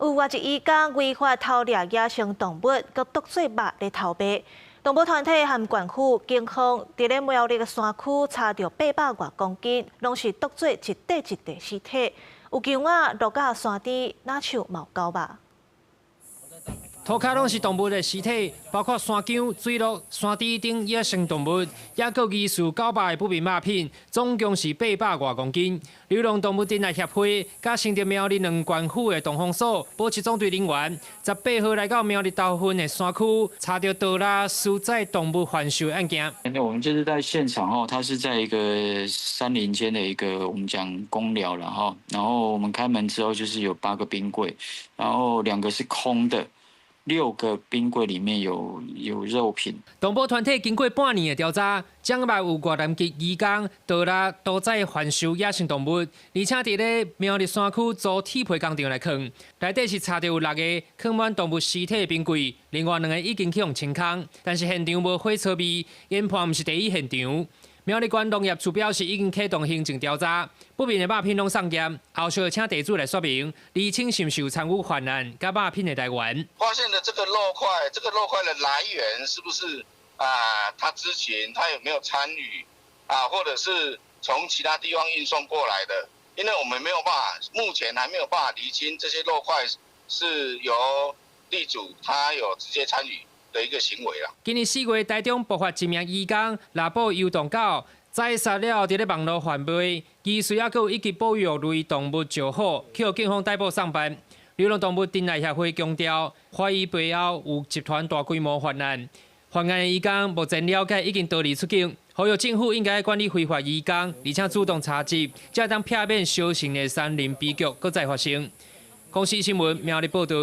有外一渔工违法偷掠野生动物，佮毒做肉来偷卖。动物团体和管区、警方伫咧苗栗山区查到800多公斤，拢是毒做一块一块尸体。有姜仔落到山顶，哪像毛狗吧？ 涂骹拢是动物的尸体，包括山姜、水鹿、山猪等野生动物，也佮疑似9百的不明物品，总共是800多公斤。流浪动物珍爱协会甲承德苗栗两管区的动防所保持总队人员，18号来到苗栗斗份的山区，查到倒拉输载动物贩售案件。我们就是在现场哦，它是在一个山林间的一个我们讲公寮了哈，然后我们开门之后就是有8个冰柜，然后2个是空的。 6个冰柜里面有肉品。动保团体经过半年的调查，掌握有越南籍渔工倒拉多载贩售野生动物，而且伫咧苗栗山区做铁皮工厂来藏，内底是查到有6个藏满动物尸体的冰柜，另外2个已经去用清空，但是现场无火臭味，研判毋是第一现场。 苗栗县农业处表示，已经启动行政调查，不明的肉品拢送检，后续请地主来说明，厘清是毋是有参与犯案，甲肉品的来源。发现的这个肉块，这个肉块的来源是不是他知情，他有没有参与或者是从其他地方运送过来的？因为我们没有办法，目前还没有办法厘清这些肉块是由地主他有直接参与。 的一个行为啦。今年4月，台中爆发一名渔工拿捕游动狗，宰杀了伫咧网络贩卖，疑似还有一级保育类动物就好，去警方逮捕上班。流浪动物珍爱协会强调，怀疑背后有集团大规模犯案。犯案的渔工目前了解已经逃离出境，呼吁政府应该管理非法渔工，而且主动查缉，才当避免小型的山林悲剧搁再发生。公视新闻苗栗报道。